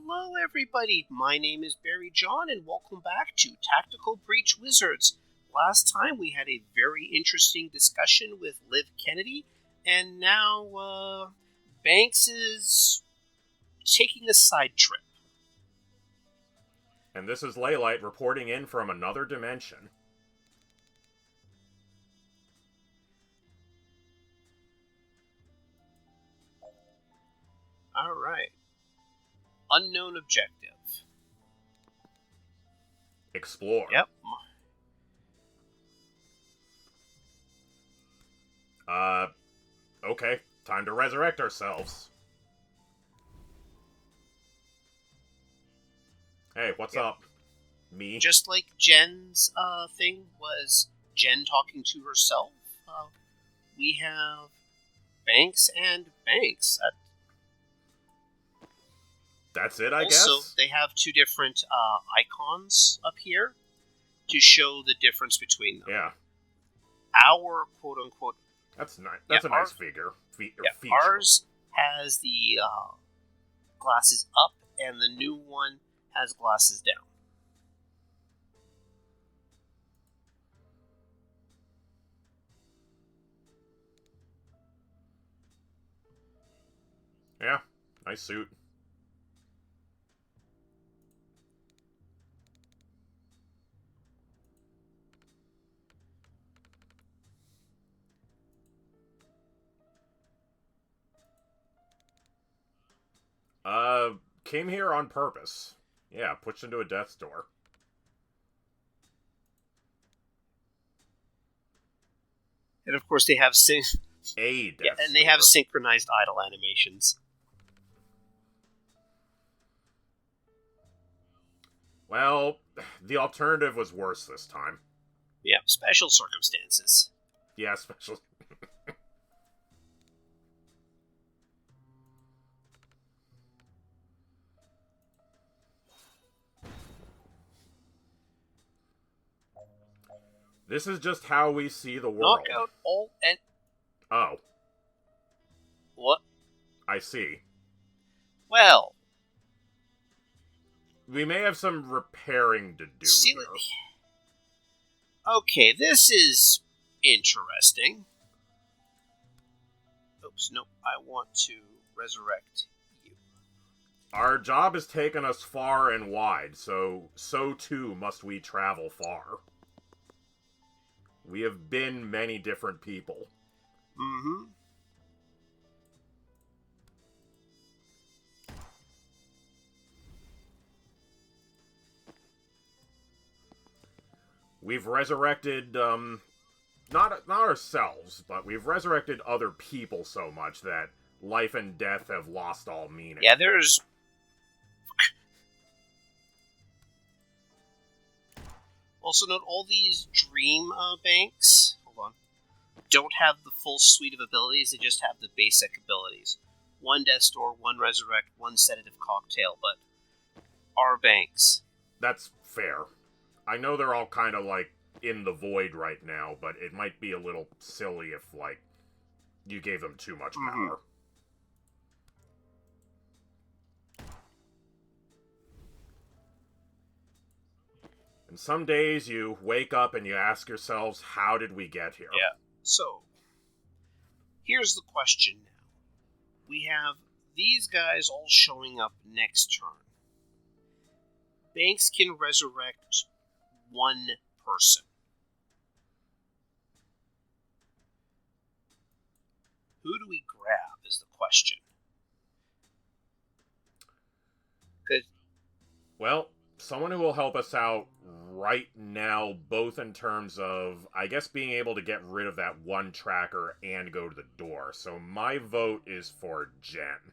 Hello, everybody. My name is Barry John, and welcome back to Tactical Breach Wizards. Last time we had a very interesting discussion with Liv Kennedy, and now Banks is taking a side trip. And this is Laylight reporting in from another dimension. All right. Unknown objective. Explore. Yep. Okay. Time to resurrect ourselves. Hey, what's up? Me? Just like Jen's thing was Jen talking to herself, we have Banks and Banks. That's it, I guess? Also, they have two different icons up here to show the difference between them. Yeah. Our quote-unquote... That's nice. That's a nice figure. Feature. Ours has the glasses up, and the new one has glasses down. Yeah. Nice suit. Came here on purpose. Yeah, pushed into a death's door. And of course, they have they have synchronized idle animations. Well, the alternative was worse this time. Yeah, special circumstances. Yeah, special. This is just how we see the world. Knockout, alt, and... Oh. What? I see. Well... We may have some repairing to do here. Okay, this is interesting. Oops, nope. I want to resurrect you. Our job has taken us far and wide, so too must we travel far. We have been many different people. Mm-hmm. We've resurrected, not ourselves, but we've resurrected other people so much that life and death have lost all meaning. Yeah, there's... Also note, all these dream banks, hold on, don't have the full suite of abilities, they just have the basic abilities. One Death's Door, one Resurrect, one Sedative Cocktail, but our banks. That's fair. I know they're all kind of, like, in the void right now, but it might be a little silly if, like, you gave them too much power. Mm-hmm. And some days you wake up and you ask yourselves, how did we get here? Yeah. So, here's the question now. We have these guys all showing up next turn. Banks can resurrect one person. Who do we grab is the question. Well, someone who will help us out right now, both in terms of, I guess, being able to get rid of that one tracker and go to the door. So my vote is for Jen.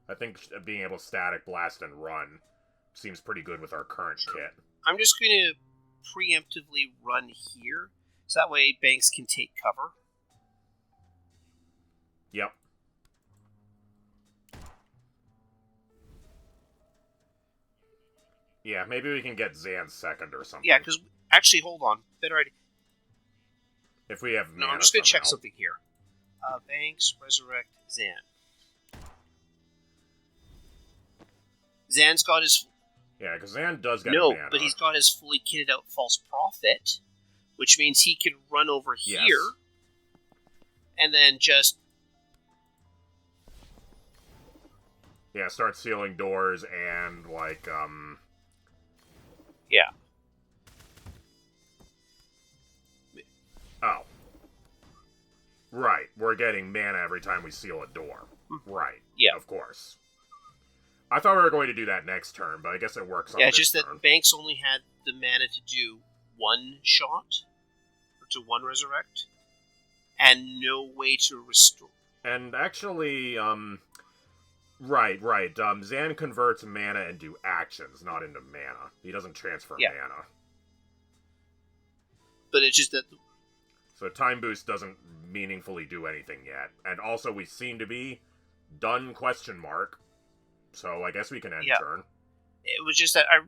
I think being able to static blast and run seems pretty good with our current kit. I'm just going to preemptively run here, so that way Banks can take cover. Yep. Yeah, maybe we can get Zan second or something. Yeah, because... Actually, hold on. Better idea. If we have No, I'm just going to check something here. Banks, Resurrect, Zan. Zan's got his... Yeah, because Zan does get No, mana. but he's got his fully kitted out false prophet, which means he can run over here and then just... Yeah, start sealing doors and, like, Yeah. Oh. Right, we're getting mana every time we seal a door. Right. Yeah. Of course. I thought we were going to do that next turn, but I guess it works on this Yeah, just turn. that Banks only had the mana to do one shot, or to one resurrect, and no way to restore. And actually, Right. Zan converts mana into actions, not into mana. He doesn't transfer mana. But it's just that... So Time Boost doesn't meaningfully do anything yet. And also, we seem to be done, ? So I guess we can end turn. It was just that I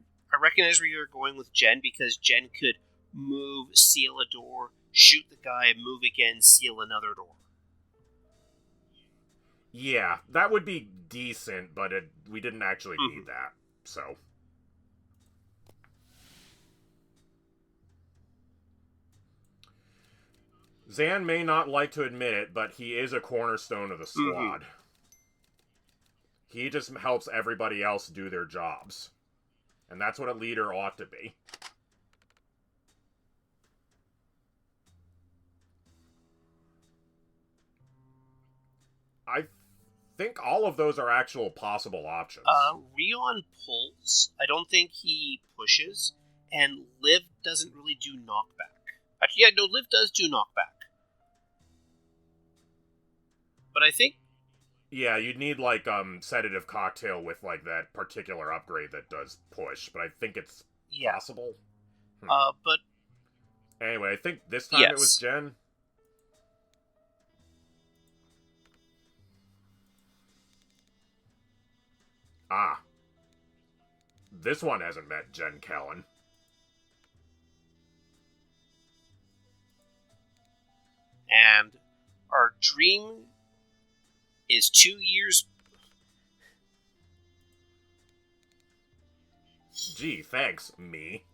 recognize where you were going with Jen, because Jen could move, seal a door, shoot the guy, move again, seal another door. Yeah, that would be decent, but we didn't actually need that, so... Zan may not like to admit it, but he is a cornerstone of the squad. He just helps everybody else do their jobs. And that's what a leader ought to be. I think all of those are actual possible options. Rion pulls. I don't think he pushes. And Liv doesn't really do knockback. Actually, yeah, no, Liv does do knockback. But I think... Yeah, you'd need, like, Sedative Cocktail with, like, that particular upgrade that does push, but I think it's possible. But... Anyway, I think this time it was Jen. Ah. This one hasn't met Jen Kellen. And our dream is 2 years... Gee, thanks, me.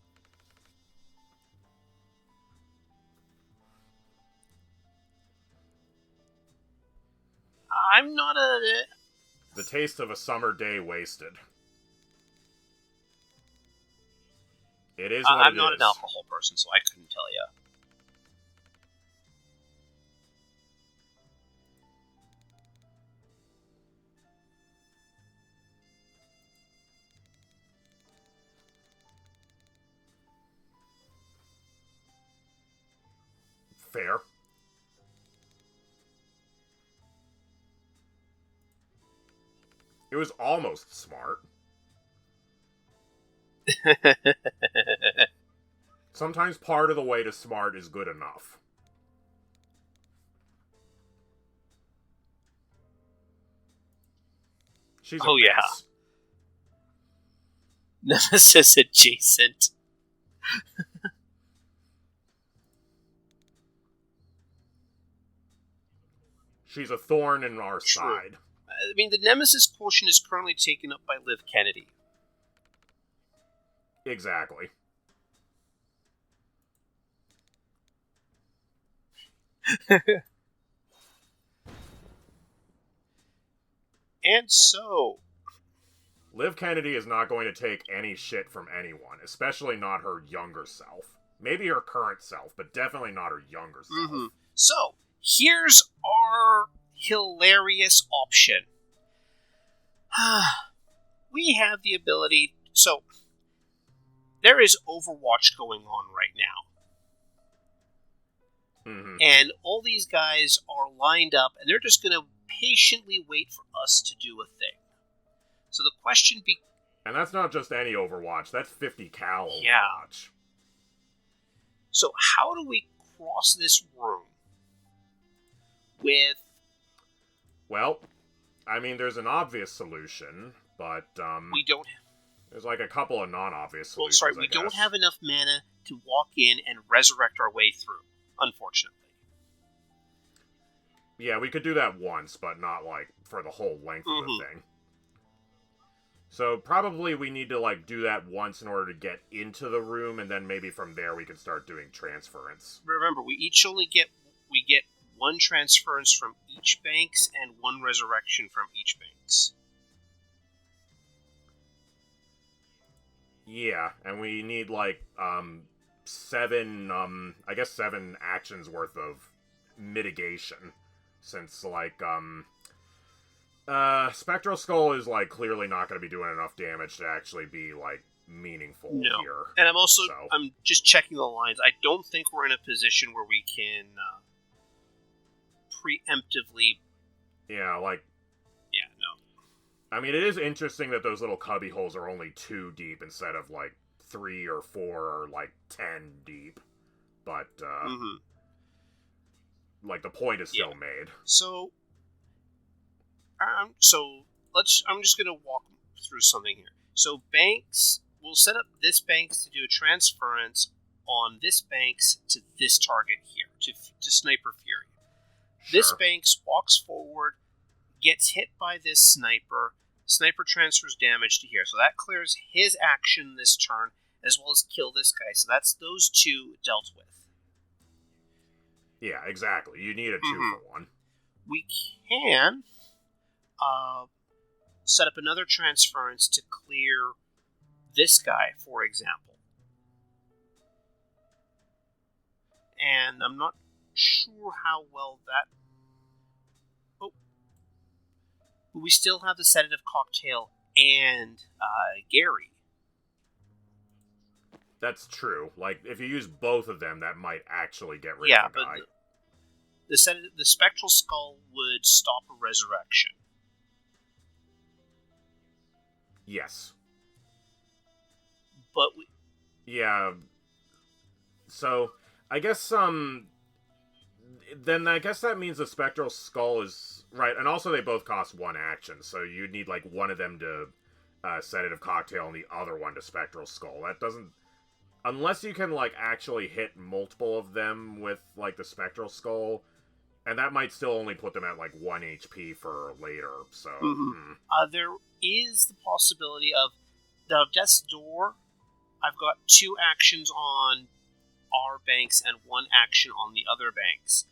I'm not a... The taste of a summer day wasted. It is what it is. I'm not an alcohol person, so I couldn't tell you. Fair. It was almost smart. Sometimes part of the way to smart is good enough. She's a mess. Nemesis adjacent. She's a thorn in our side. I mean, the Nemesis quotient is currently taken up by Liv Kennedy. Exactly. And so... Liv Kennedy is not going to take any shit from anyone, especially not her younger self. Maybe her current self, but definitely not her younger self. So, here's our hilarious option. We have the ability... So, there is Overwatch going on right now. And all these guys are lined up, and they're just going to patiently wait for us to do a thing. So the question And that's not just any Overwatch, that's 50 cal Overwatch. Yeah. So how do we cross this room with... Well, I mean, there's an obvious solution, but, we don't have... There's like a couple of non-obvious solutions, we don't have enough mana to walk in and resurrect our way through, unfortunately. Yeah, we could do that once, but not, like, for the whole length of the thing. So probably we need to, like, do that once in order to get into the room, and then maybe from there we can start doing transference. Remember, we get one transference from each banks and one resurrection from each banks. Yeah, and we need, like, 7, I guess 7 actions worth of mitigation. Since, like, Spectral Skull is, like, clearly not going to be doing enough damage to actually be, like, meaningful here. And I'm just checking the lines. I don't think we're in a position where we can preemptively... Yeah, like... Yeah, no. I mean, it is interesting that those little cubby holes are only 2 deep instead of, like, 3 or 4 or, like, 10 deep. But, like, the point is still made. So I'm just going to walk through something here. So banks, we'll set up this banks to do a transference on this banks to this target here, to Sniper Fury. Sure. This banks walks forward, gets hit by this sniper. Sniper transfers damage to here. So that clears his action this turn, as well as kill this guy. So that's those 2 dealt with. Yeah, exactly. You need a 2 for 1. We can set up another transference to clear this guy, for example. And I'm not sure how well that... Oh. But we still have the sedative cocktail and Gary. That's true. Like, if you use both of them, that might actually get rid of the guy. But the Spectral Skull would stop a resurrection. Yes. But yeah. So, I guess, then I guess that means the Spectral Skull is... Right, and also they both cost 1 action, so you'd need, like, one of them to Sedative Cocktail and the other one to Spectral Skull. That doesn't... Unless you can, like, actually hit multiple of them with, like, the Spectral Skull, and that might still only put them at, like, 1 HP for later, so... There is the possibility of the Death's Door. I've got 2 actions on our banks and 1 action on the other banks.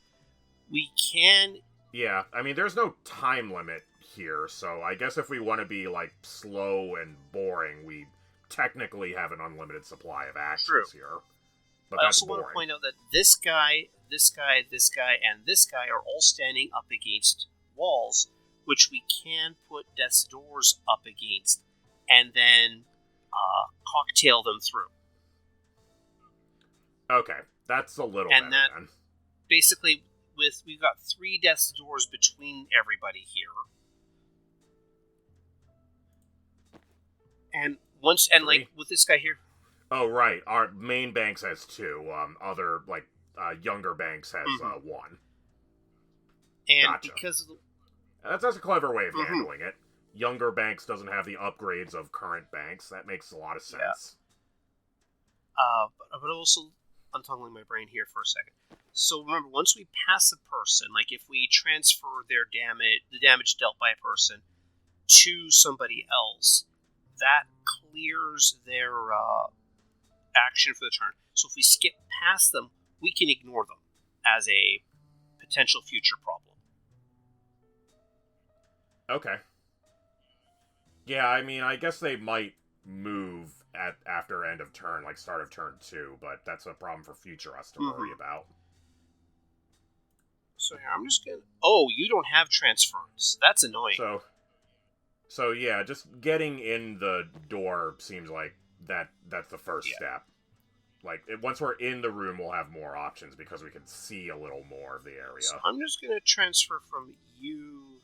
We can... Yeah, I mean, there's no time limit here, so I guess if we want to be, like, slow and boring, we technically have an unlimited supply of actions here. But I also want to point out that this guy, this guy, this guy, and this guy are all standing up against walls, which we can put Death's Doors up against, and then cocktail them through. Okay, that's a little better then. Basically, we've got 3 Death's Doors between everybody here. And like with this guy here. Oh right, our main banks has 2. Other like younger banks has 1. And gotcha. Because that's a clever way of handling it. Younger banks doesn't have the upgrades of current banks. That makes a lot of sense. Yeah. But also untangling my brain here for a second. So remember, once we pass a person, like if we transfer their damage, the damage dealt by a person, to somebody else, that clears their action for the turn. So if we skip past them, we can ignore them as a potential future problem. Okay. Yeah, I mean, I guess they might move after end of turn, like start of turn 2, but that's a problem for future us to worry about. So here, I'm just gonna... Oh, you don't have transference. That's annoying. So yeah, just getting in the door seems like that's the first step. Like, once we're in the room, we'll have more options because we can see a little more of the area. So I'm just gonna transfer from you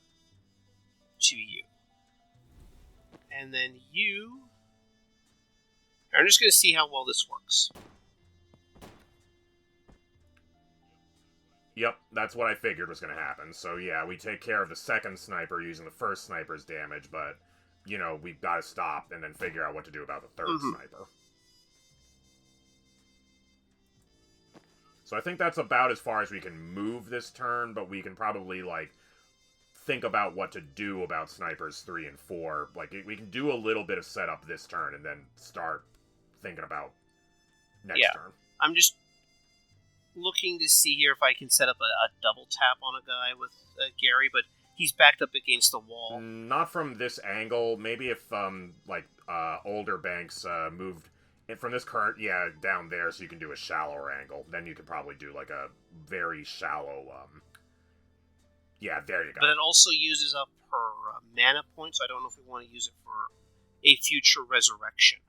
to you. And then you... I'm just going to see how well this works. Yep, that's what I figured was going to happen. So yeah, we take care of the second sniper using the first sniper's damage, but, you know, we've got to stop and then figure out what to do about the third sniper. So I think that's about as far as we can move this turn, but we can probably, like, think about what to do about snipers 3 and 4. Like, we can do a little bit of setup this turn and then start thinking about next turn. I'm just looking to see here if I can set up a double tap on a guy with Gary, but he's backed up against the wall. Not from this angle. Maybe if, older banks moved from this current, down there, so you can do a shallower angle. Then you could probably do, like, a very shallow, there you go. But it also uses up her mana point, so I don't know if we want to use it for a future resurrection.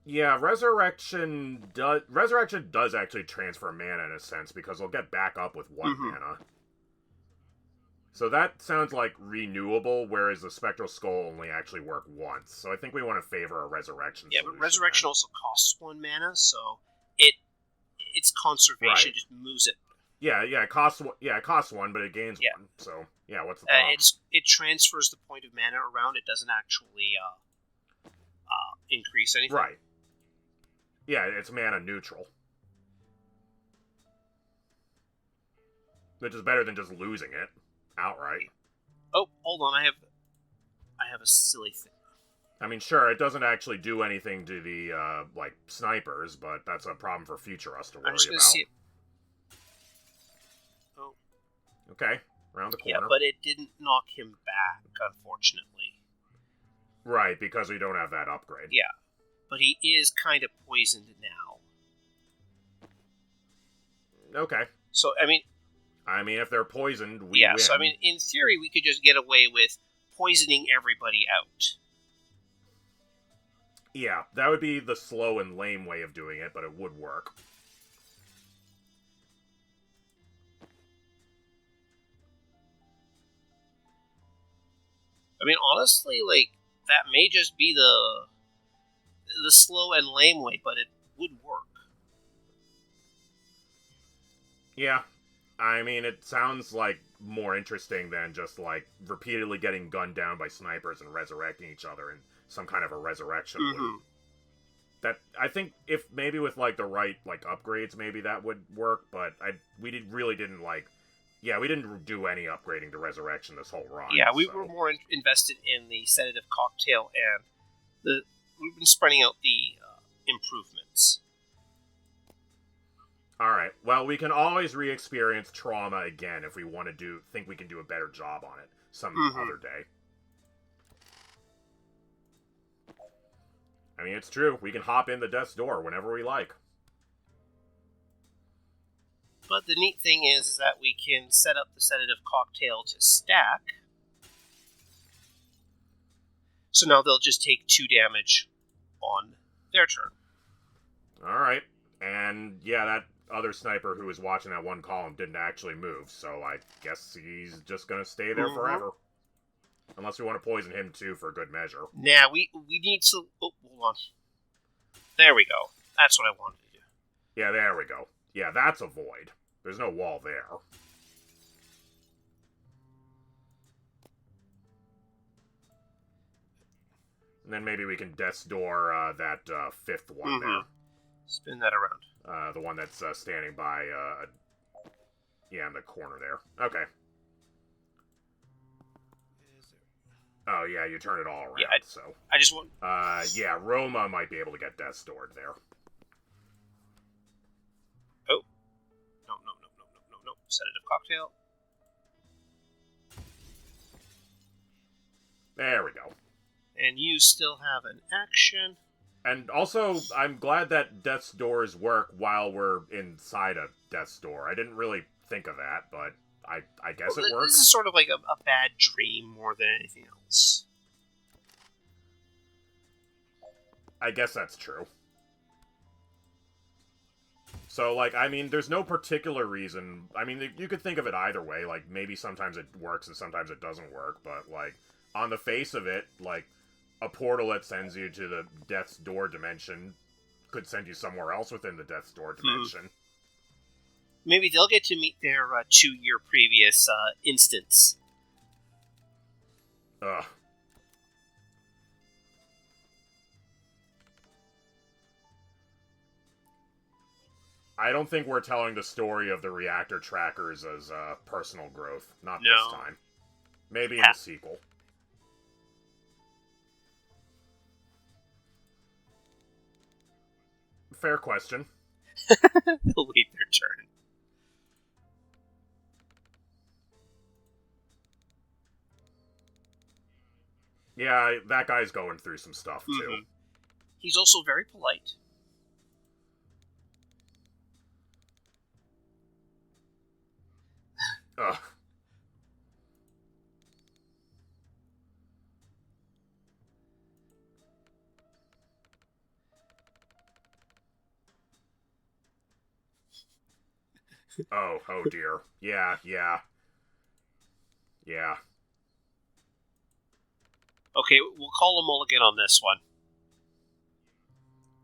Yeah, Resurrection does actually transfer mana in a sense, because they'll get back up with 1 mana. So that sounds like renewable, whereas the Spectral Skull only actually work once. So I think we want to favor a Resurrection solution. But Resurrection also costs 1 mana, so its conservation just moves it. It costs 1, but it gains 1. So, what's the problem? It transfers the point of mana around. It doesn't actually increase anything. Right. Yeah, it's mana neutral. Which is better than just losing it outright. Oh, hold on, I have a silly thing. I mean, sure, it doesn't actually do anything to the, snipers, but that's a problem for future us to worry about. I'm just going to see it. Oh. Okay, around the corner. Yeah, but it didn't knock him back, unfortunately. Right, because we don't have that upgrade. Yeah, but he is kind of poisoned now. Okay. So, I mean, if they're poisoned, we win. So, in theory, we could just get away with poisoning everybody out. Yeah, that would be the slow and lame way of doing it, but it would work. Honestly, that may just be the slow and lame way, but it would work. Yeah. It sounds more interesting than just repeatedly getting gunned down by snipers and resurrecting each other in some kind of a resurrection loop. That I think if maybe with the right upgrades, maybe that would work. But we really didn't we didn't do any upgrading to resurrection this whole run. Yeah, we were more invested in the sedative cocktail, and we've been spreading out the improvements. Alright, well, we can always re-experience trauma again if we want to think we can do a better job on it some other day. It's true. We can hop in the death's door whenever we like. But the neat thing is that we can set up the sedative cocktail to stack. So now they'll just take 2 damage on their turn. Alright, and that other sniper who was watching that one column didn't actually move, so I guess he's just gonna stay there forever. Unless we want to poison him too for good measure. Nah, we need to... Oh, hold on. There we go. That's what I wanted to do. Yeah, there we go. Yeah, that's a void. There's no wall there. And then maybe we can Death's Door that 5th one there. Spin that around. The one that's standing by, in the corner there. Okay. Oh, yeah, you turn it all around, so... I just want... Roma might be able to get Death's Door there. Oh. No. Sedative cocktail. There we go. And you still have an action. And also, I'm glad that Death's Doors work while we're inside a Death's Door. I didn't really think of that, but I guess it works. This is sort of like a bad dream more than anything else. I guess that's true. So, there's no particular reason. You could think of it either way. Maybe sometimes it works and sometimes it doesn't work. But, on the face of it, a portal that sends you to the Death's Door dimension could send you somewhere else within the Death's Door dimension. Maybe they'll get to meet their 2-year previous instance. Ugh. I don't think we're telling the story of the reactor trackers as personal growth. Not No. this time. Maybe in the sequel. Fair question. They'll wait their turn. Yeah, that guy's going through some stuff, too. Mm-hmm. He's also very polite. Ugh. Oh dear. Yeah. Okay, we'll call a mulligan on this one.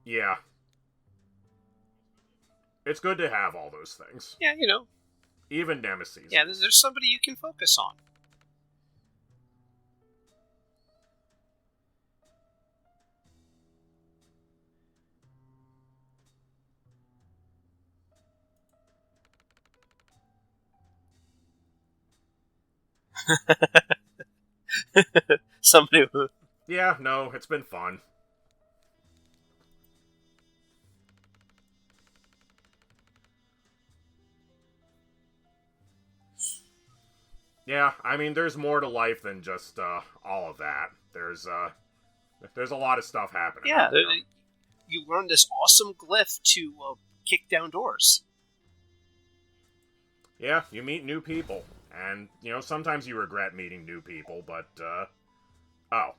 Yeah. It's good to have all those things. Yeah, you know. Even nemesis. Yeah, there's somebody you can focus on. Somebody who... Yeah, no, it's been fun. Yeah, I mean, there's more to life than just all of that. There's a lot of stuff happening. Yeah, you learn this awesome glyph to kick down doors. Yeah, you meet new people. And, sometimes you regret meeting new people, but, oh,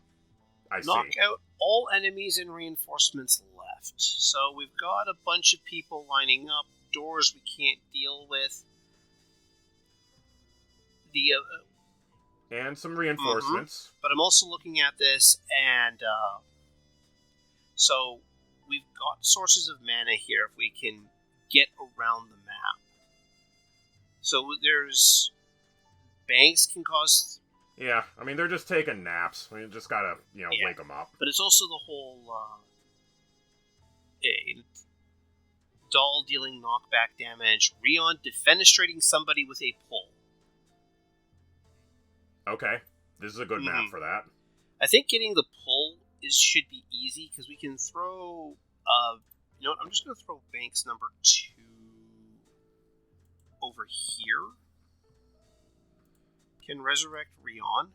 I see. Knock out all enemies and reinforcements left. So we've got a bunch of people lining up, doors we can't deal with. And some reinforcements. Mm-hmm. But I'm also looking at this, and so we've got sources of mana here if we can get around the map. So there's... banks can cause... Yeah, I mean, they're just taking naps. We just gotta, wake them up. But it's also the whole, doll dealing knockback damage, Rion defenestrating somebody with a pole. Okay, this is a good map for that. I think getting the pull should be easy, because we can throw, I'm just going to throw Banks number 2 over here. Can resurrect Rion.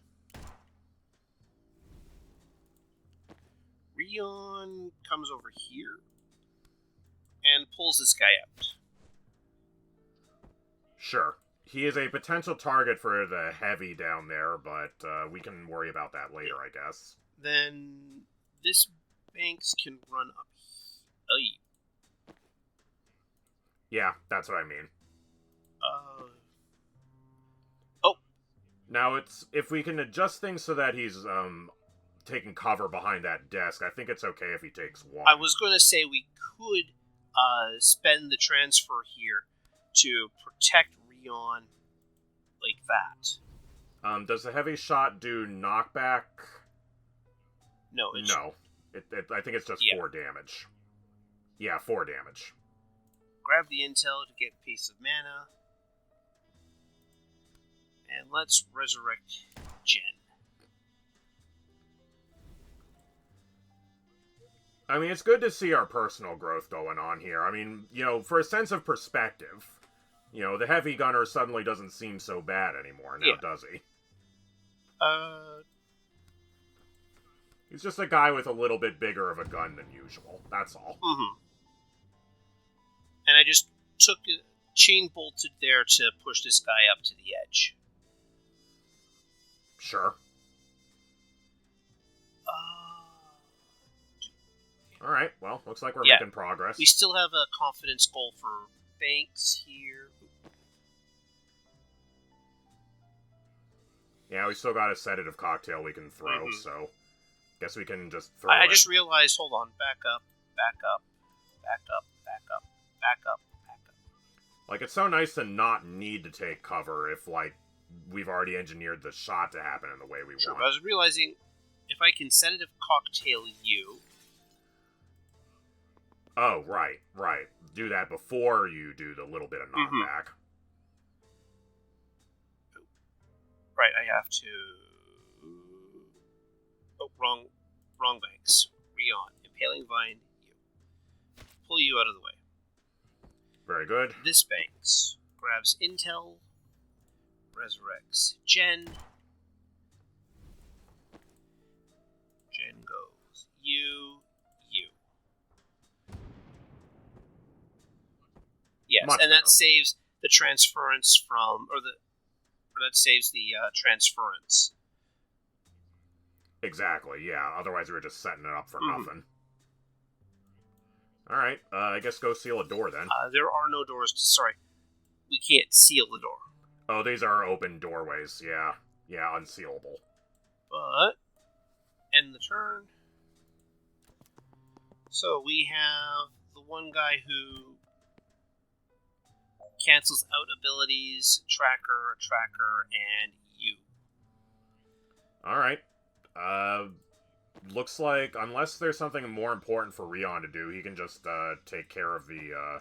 Rion comes over here and pulls this guy out. Sure. He is a potential target for the heavy down there, but we can worry about that later, I guess. Then this Banks can run up here. Yeah, that's what I mean. Now, if we can adjust things so that he's taking cover behind that desk, I think it's okay if he takes one. I was going to say we could spend the transfer here to protect Rion like that. Does the heavy shot do knockback? No. I think it's just 4 damage. Yeah, 4 damage. Grab the intel to get a piece of mana. And let's resurrect Jen. I mean, it's good to see our personal growth going on here. I mean, for a sense of perspective, the heavy gunner suddenly doesn't seem so bad anymore now, does he? He's just a guy with a little bit bigger of a gun than usual. That's all. Mm-hmm. And I just took chain bolted there to push this guy up to the edge. Sure. Alright, well, looks like we're making progress. We still have a confidence goal for Banks here. Yeah, we still got a sedative cocktail we can throw, so guess we can just throw I just realized, hold on, back up. Like, it's so nice to not need to take cover if, we've already engineered the shot to happen in the way we want. But I was realizing, if I can sedative cocktail you... Oh, right. Do that before you do the little bit of knockback. Right, I have to... Oh, wrong banks. Rion. Impaling Vine, you. Pull you out of the way. Very good. This banks. Grabs Intel. Resurrects Jen. Jen goes. You. Yes, Much and better. that saves the transference from... Or that saves the transference. Exactly, yeah. Otherwise, we were just setting it up for nothing. Alright, I guess go seal a door then. There are no doors sorry. We can't seal the door. Oh, these are open doorways, yeah. Yeah, unsealable. But, end the turn. So we have the one guy who cancels out abilities, tracker, and you. Alright. Looks like, unless there's something more important for Rion to do, he can just, take care of the,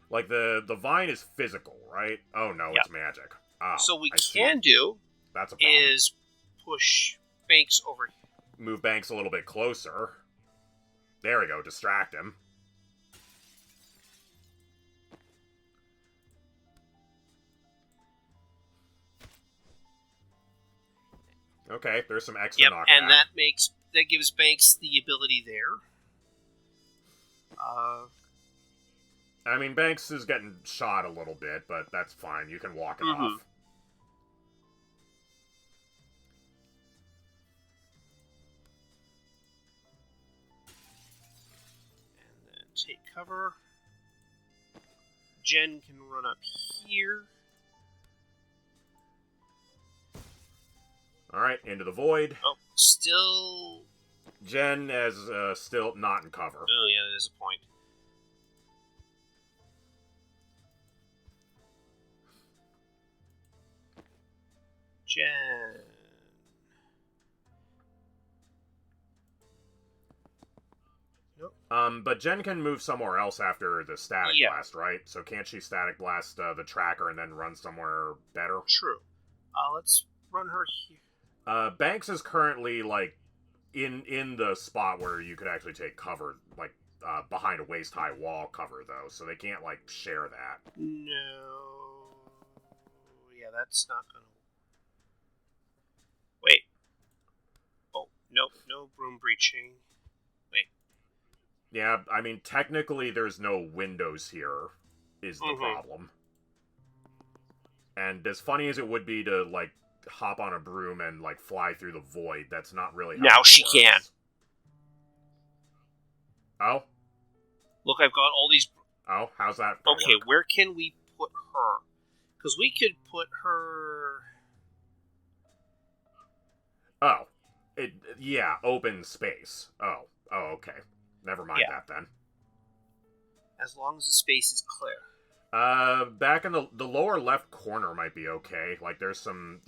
like, the vine is physical, right? Oh, no, It's magic. Oh, so we can do That's a problem. is push Banks over here. Move Banks a little bit closer. There we go, distract him. Okay, there's some extra knockback. And that gives Banks the ability there. I mean, Banks is getting shot a little bit, but that's fine. You can walk it off. And then take cover. Jen can run up here. Alright, into the void. Oh, still... Jen is still not in cover. Oh, yeah, that is a point. Jen... Nope. But Jen can move somewhere else after the static blast, right? So can't she static blast the tracker and then run somewhere better? True. Let's run her here. Banks is currently, like, in the spot where you could actually take cover, like, behind a waist-high wall cover, though, so they can't, like, share that. No. Yeah, that's not gonna... Wait. Oh, nope, no broom breaching. Wait. Yeah, I mean, technically there's no windows here, is the problem. And as funny as it would be to, like, hop on a broom and, like, fly through the void, that's not really how now she works. can. Oh? Look, I've got all these... Oh, how's that Okay, work? where can we put her? Because we could put her... Oh. Yeah, open space. Oh, okay. Never mind that then. As long as the space is clear. Back in the lower left corner might be okay. Like, there's some...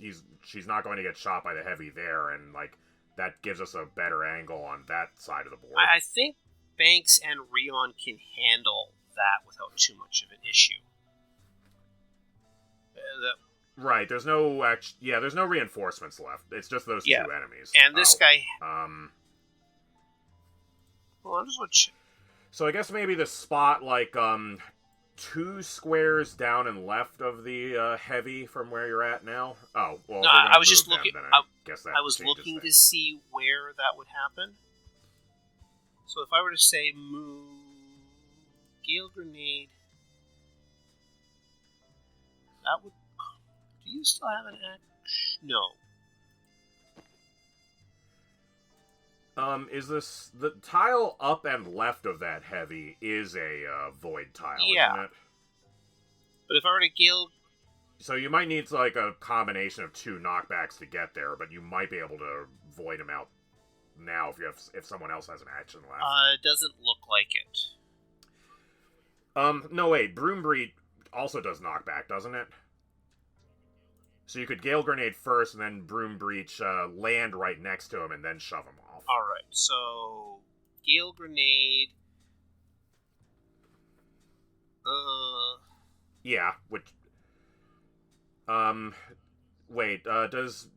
She's not going to get shot by the heavy there, and, like, that gives us a better angle on that side of the board. I think Banks and Rion can handle that without too much of an issue. Right, there's no... there's no reinforcements left. It's just those two enemies. And this guy... Well, I'm just going to check. So I guess maybe the spot, like, 2 squares down and left of the heavy from where you're at now. Oh, well, no, I was just looking. I guess that I was looking to see where that would happen. So if I were to say move Gale Grenade, that would. Do you still have an action? No. Is this the tile up and left of that heavy is a void tile, isn't it? But if I were to Gale... So you might need, like, a combination of 2 knockbacks to get there, but you might be able to void him out now if someone else has an action left. It doesn't look like it. No, wait, Broom Breach also does knockback, doesn't it? So you could Gale Grenade first, and then Broom Breach land right next to him, and then shove him off. Alright, so Gale Grenade Yeah, which... Wait, does...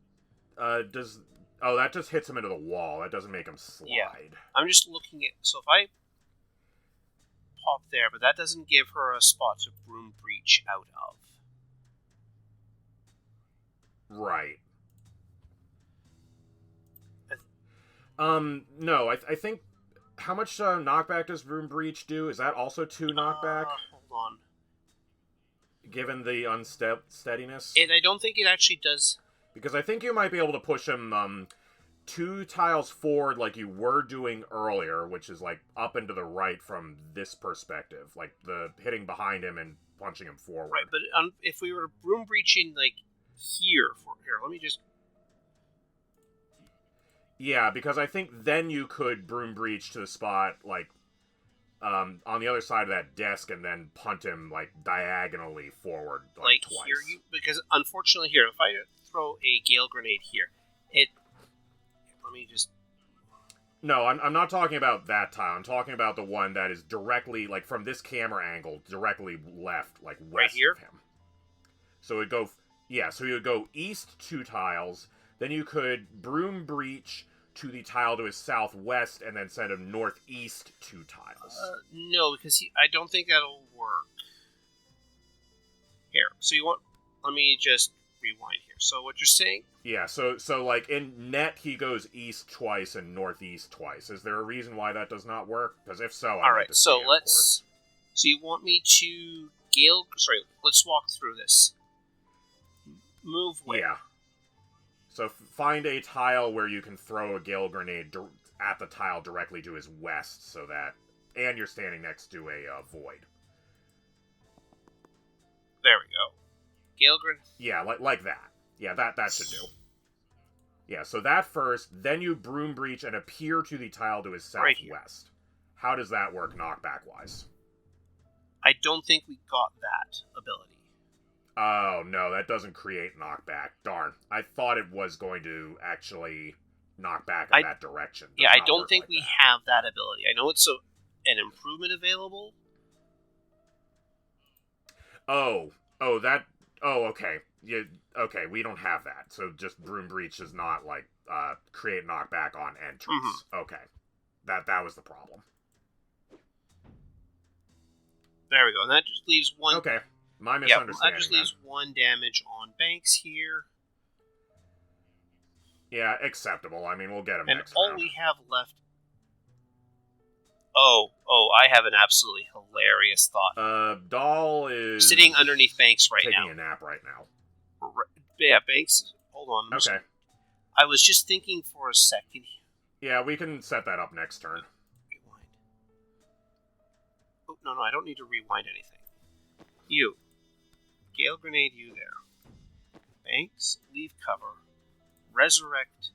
Oh, that just hits him into the wall. That doesn't make him slide. Yeah. I'm just looking at... So if I pop there, but that doesn't give her a spot to broom breach out of. Right. No, I think... How much knockback does broom breach do? Is that also 2 knockback? Hold on. Given the unsteadiness? I don't think it actually does... Because I think you might be able to push him 2 tiles forward like you were doing earlier, which is like up and to the right from this perspective. Like the hitting behind him and punching him forward. Right, but if we were broom breaching like here, let me just... Yeah, because I think then you could broom breach to the spot like on the other side of that desk and then punt him like diagonally forward like twice. Here, because unfortunately here, if I throw a gale grenade here, let me just... No, I'm not talking about that tile. I'm talking about the one that is directly, like, from this camera angle, directly left, like, west right here? of him. So it'd go... Yeah, so you would go east 2 tiles, then you could broom breach to the tile to his southwest, and then send him northeast 2 tiles. No, because I don't think that'll work. Here, so you want... Let me just rewind here. So what you're saying... Yeah, so like, in net, he goes east twice and northeast twice. Is there a reason why that does not work? Because if so, Alright, so let's... So you want me to... Sorry, let's walk through this. Move where? Yeah. So find a tile where you can throw a gale grenade at the tile directly to his west, so that... And you're standing next to a void. There we go. Gale grenade? Yeah, like that. Yeah, that should do. Yeah, so that first, then you broom breach and appear to the tile to his southwest. Right. How does that work knockback-wise? I don't think we got that ability. Oh, no, that doesn't create knockback. Darn. I thought it was going to actually knock back in that direction. Yeah, I don't think we have that ability. I know it's an improvement available. Okay. Yeah, okay, we don't have that. So just broom breach does not, like, create knockback on entrance. Mm-hmm. Okay. That was the problem. There we go. And that just leaves one... Okay. My misunderstanding. Yeah, that just leaves 1 damage on Banks here. Yeah, acceptable. I mean, we'll get him and next all round. We have left... Oh, I have an absolutely hilarious thought. Doll is... sitting underneath Banks right now. Taking a nap right now. Yeah, Banks... Hold on. Okay. I was just thinking for a second. Yeah, we can set that up next turn. Rewind. Oh, no, I don't need to rewind anything. You. Gale Grenade you there. Banks, leave cover. Resurrect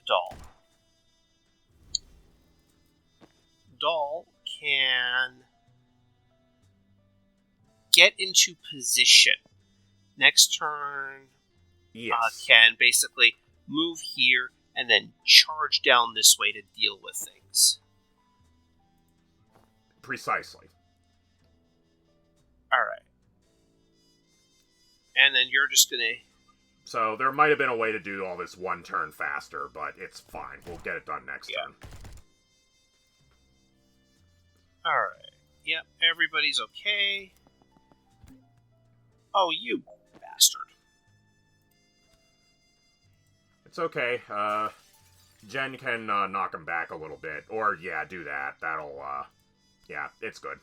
Doll. Doll can get into position. Next turn, yes. Can basically move here and then charge down this way to deal with things. Precisely. Alright. And then you're just gonna... So there might have been a way to do all this 1 turn faster, but it's fine. We'll get it done next turn. Alright. Yep, everybody's okay. Oh, you bastard. It's okay. Jen can knock him back a little bit. Or, yeah, do that. That'll, yeah, it's good.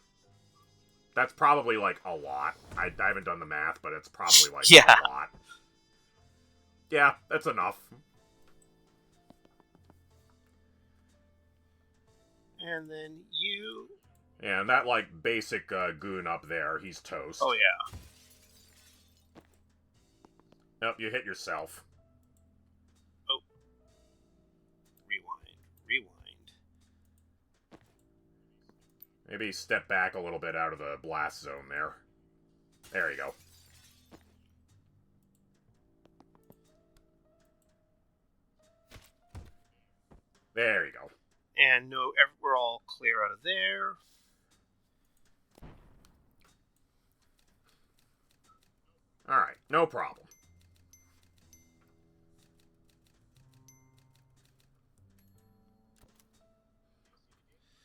That's probably, like, a lot. I haven't done the math, but it's probably, like, a lot. Yeah, that's enough. And then you... Yeah, and that, like, basic goon up there, he's toast. Oh, yeah. Nope, you hit yourself. Oh. Rewind. Maybe step back a little bit out of the blast zone there. There you go. There you go. And no, we're all clear out of there. Alright, no problem.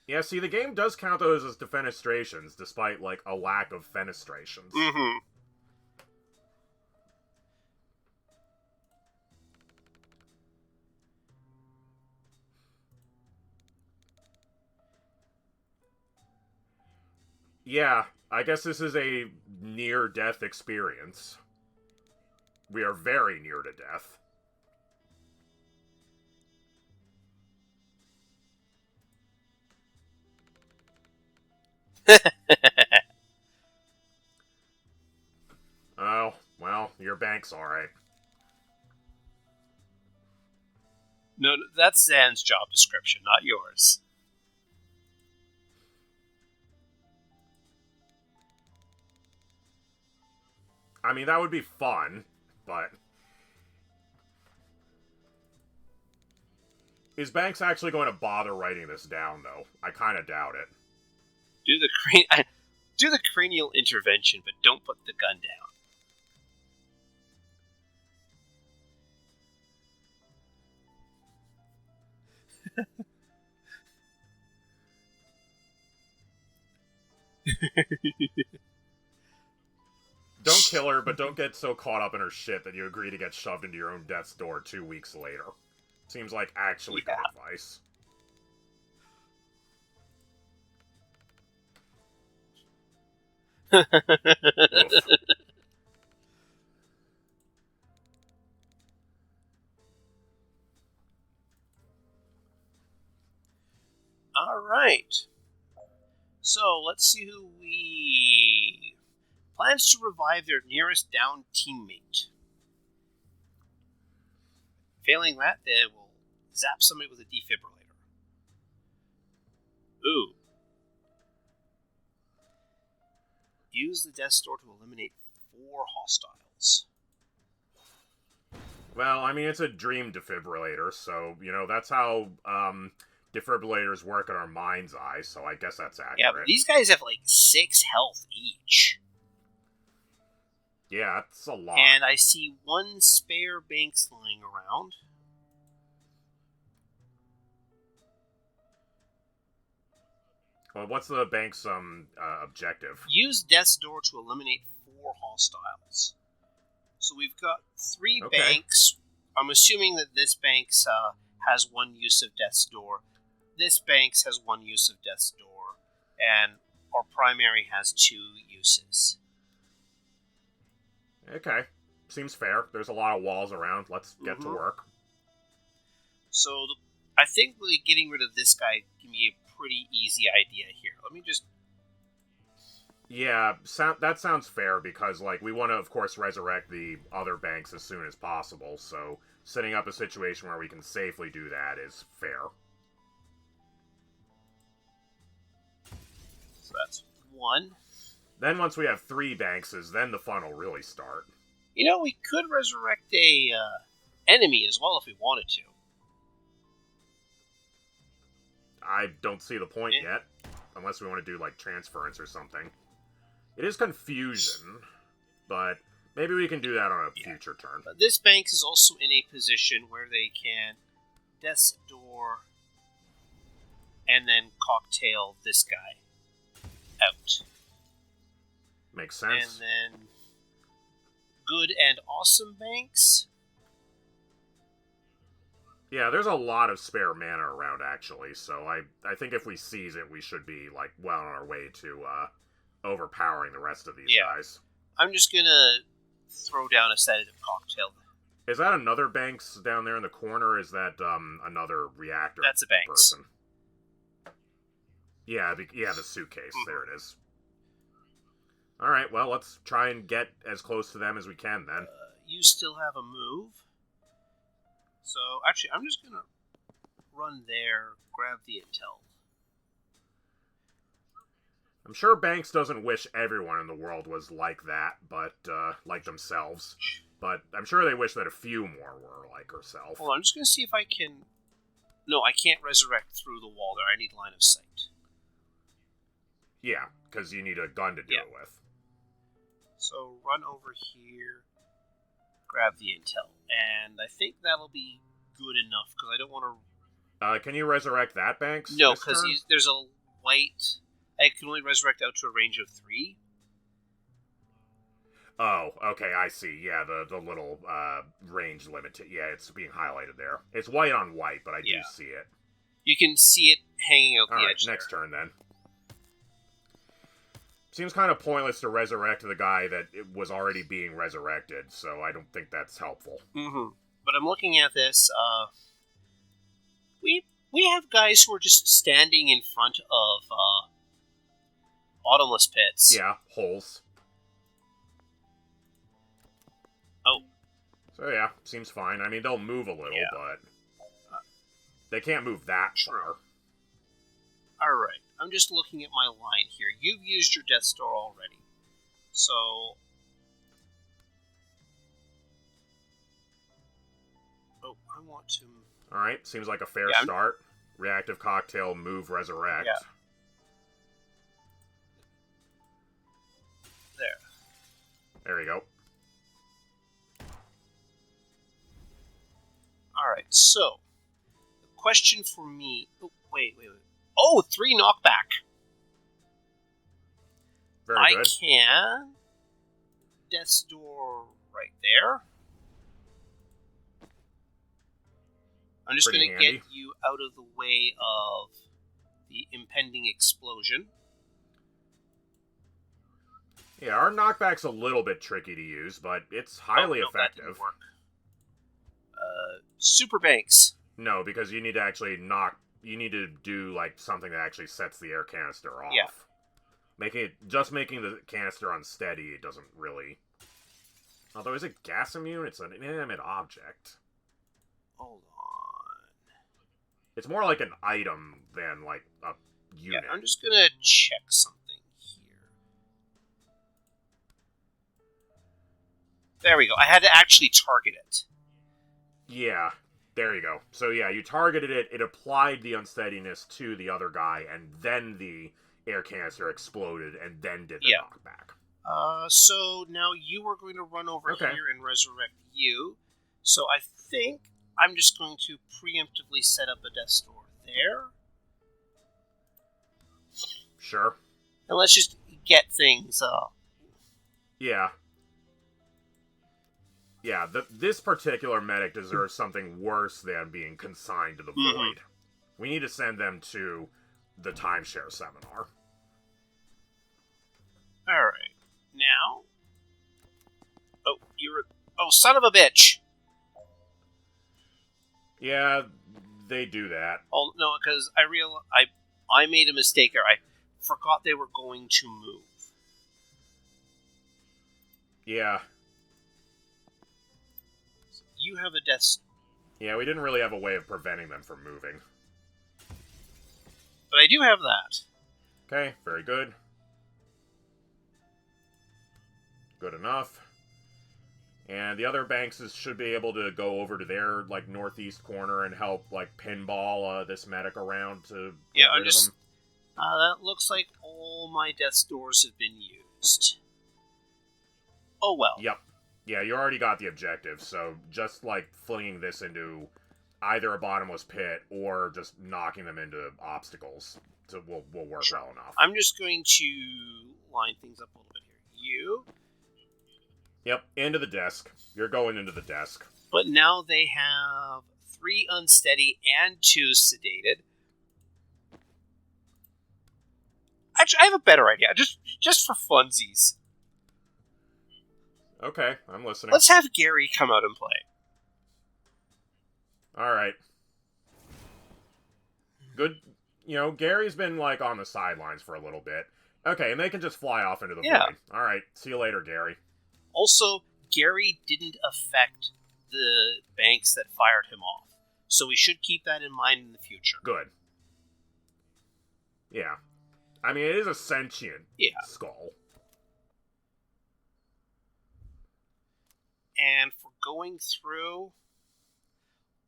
Yeah, see, the game does count those as defenestrations, despite, like, a lack of fenestrations. Mm-hmm. Yeah, I guess this is a near-death experience. We are very near to death. Oh, well, your bank's alright. No, that's Zan's job description, not yours. I mean, that would be fun, but... Is Banks actually going to bother writing this down, though? I kind of doubt it. Do the cranial intervention, but don't put the gun down. Don't kill her, but don't get so caught up in her shit that you agree to get shoved into your own death's door 2 weeks later. Seems like actually good advice. Alright. So, let's see who we... Plans to revive their nearest downed teammate. Failing that, they will zap somebody with a defibrillator. Ooh. Use the death door to eliminate 4 hostiles. Well, I mean, it's a dream defibrillator, so, you know, that's how defibrillators work in our mind's eye, so I guess that's accurate. Yeah, but these guys have like 6 health each. Yeah, that's a lot. And I see 1 spare Banks lying around. Well, what's the Banks' objective? Use Death's Door to eliminate 4 hostiles. So we've got 3 Banks. I'm assuming that this Banks has 1 use of Death's Door. This Banks has 1 use of Death's Door. And our primary has 2 uses. Okay. Seems fair. There's a lot of walls around. Let's get to work. So I think really getting rid of this guy can be a pretty easy idea here. Let me just... Yeah, that sounds fair because, like, we want to, of course, resurrect the other Banks as soon as possible, so setting up a situation where we can safely do that is fair. So that's 1. Then once we have 3 Bankses, then the fun will really start. You know, we could resurrect a enemy as well if we wanted to. I don't see the point yet, unless we want to do, like, transference or something. It is confusion, but maybe we can do that on a future turn. But this Banks is also in a position where they can Death's Door and then cocktail this guy out. Makes sense. And then Good and Awesome Banks. Yeah, there's a lot of spare mana around, actually, so I think if we seize it, we should be, like, well on our way to overpowering the rest of these guys. I'm just gonna throw down a sedative cocktail. Is that another Banks down there in the corner, or is that another reactor That's a Banks. person? Yeah, the suitcase. There it is. Alright, well, let's try and get as close to them as we can, then. You still have a move. So, actually, I'm just gonna run there, grab the intel. I'm sure Banks doesn't wish everyone in the world was like that, but, like themselves. But I'm sure they wish that a few more were like herself. Hold on, I'm just gonna see if I can... No, I can't resurrect through the wall there. I need line of sight. Yeah, because you need a gun to do it with. So run over here, grab the intel, and I think that'll be good enough because I don't want to. Can you resurrect that, Banks? No, because there's a white. I can only resurrect out to a range of 3. Oh, okay, I see. Yeah, the little range limit. Yeah, it's being highlighted there. It's white on white, but I do see it. You can see it hanging out the edge. Next turn then. Seems kind of pointless to resurrect the guy that it was already being resurrected, so I don't think that's helpful. Mm-hmm. But I'm looking at this. We have guys who are just standing in front of bottomless pits. Yeah, holes. Oh. So yeah, seems fine. I mean, they'll move a little, but they can't move that far. Alright, I'm just looking at my line here. You've used your Death Star already. So... Oh, I want to... Alright, seems like a fair start. Reactive cocktail, move, resurrect. Yeah. There we go. Alright, so... The question for me... Oh, wait. Oh, 3 knockback. Very good. I can... Death's Door right there. I'm just going to get you out of the way of the impending explosion. Yeah, our knockback's a little bit tricky to use, but it's highly effective. That didn't work. Super Banks. No, because you need to actually you need to do like something that actually sets the air canister off. Yeah. Making the canister unsteady, it doesn't really. Although, is it gas immune? It's an inanimate object. Hold on. It's more like an item than like a unit. Yeah, I'm just gonna check something here. There we go. I had to actually target it. Yeah, there you go. So yeah, you targeted it, it applied the unsteadiness to the other guy, and then the air canister exploded, and then did the knockback. So now you are going to run over here and resurrect you. So I think I'm just going to preemptively set up a Death Star there. Sure. And let's just get things Yeah. Yeah, this particular medic deserves something worse than being consigned to the void. We need to send them to the timeshare seminar. Alright. Now... Oh, son of a bitch! Yeah, they do that. Oh, no, because I made a mistake there. I forgot they were going to move. Yeah. You have a Death Star. Yeah, we didn't really have a way of preventing them from moving. But I do have that. Okay, very good. Good enough. And the other Banks should be able to go over to their, like, northeast corner and help, like, pinball this medic around to get rid of him. That looks like all my Death Stars have been used. Oh well. Yep. Yeah, you already got the objective, so just, like, flinging this into either a bottomless pit or just knocking them into obstacles will work well enough. I'm just going to line things up a little bit here. You... Yep, into the desk. You're going into the desk. But now they have 3 unsteady and 2 sedated. Actually, I have a better idea. Just for funsies. Okay, I'm listening. Let's have Gary come out and play. Alright. Good. You know, Gary's been, like, on the sidelines for a little bit. Okay, and they can just fly off into the void. Alright, see you later, Gary. Also, Gary didn't affect the banks that fired him off. So we should keep that in mind in the future. Good. Yeah. I mean, it is a sentient skull. And for going through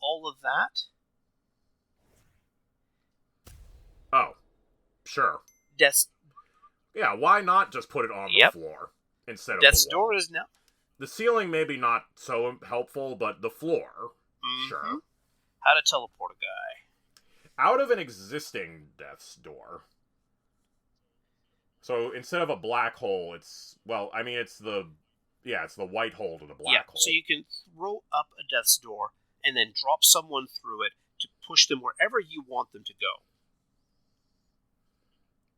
all of that... Oh. Sure. Death... Yeah, why not just put it on the floor? instead of Death's the wall. door is now. The ceiling maybe not so helpful, but the floor, sure. How to teleport a guy. Out of an existing Death's door. So instead of a black hole, it's the white hole to the black hole. So you can throw up a Death's door and then drop someone through it to push them wherever you want them to go.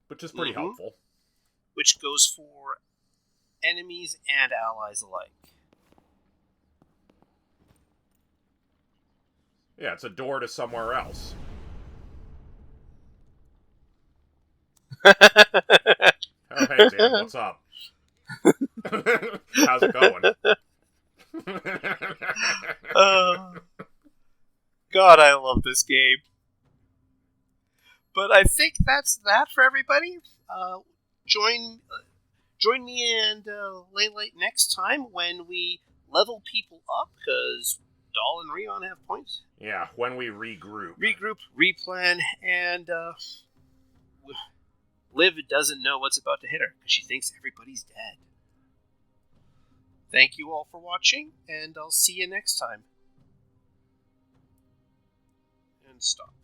Which is pretty helpful. Which goes for enemies and allies alike. Yeah, it's a door to somewhere else. Oh, hey, Dan, what's up? How's it going? God, I love this game. But I think that's that for everybody. Join me and Laylite next time when we level people up, because Dahl and Rion have points. Yeah, when we regroup. Regroup, replan, and Liv doesn't know what's about to hit her, because she thinks everybody's dead. Thank you all for watching, and I'll see you next time. And stop.